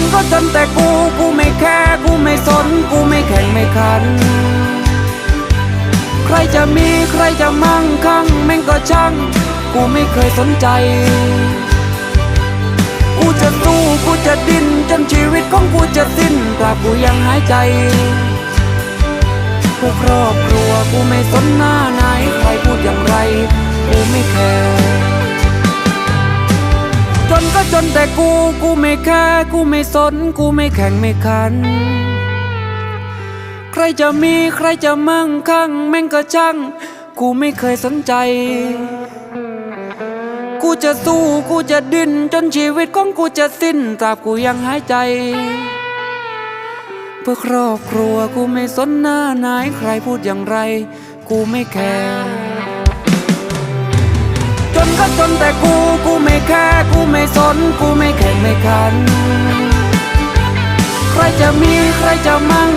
นก็จนแต่กูไม่แคร์กูไม่สนกูไม่แข่งไม่ขันใครจะมีใครจะมั่งคั่งแม่งก็ช่างกูไม่เคยสนใจกูจะสู้กูจะดิ้นจนชีวิตของกูจะสิ้นตราบกูยังหายใจเพื่อครอบครัวกูไม่สนหน้าไหนใครพูดอย่างไรกูไม่แคร์จนก็จนแต่กูไม่แคร์กูไม่สนกูไม่แข่งไม่ขันใครจะมีใครจะมั่งคั่งแม่งก็ช่างกูไม่เคยสนใจกูจะสู้กูจะดิ้นจนชีวิตของกูจะสิ้นตราบกูยังหายใจเพื่อครอบครัวกูไม่สนหน้าไหนใครพูดอย่างไรกูไม่แคร์จนก็จนแต่กูไม่แคร์กูไม่สนกูไม่แข่งไม่ขันใครจะมีใครจะมั่ง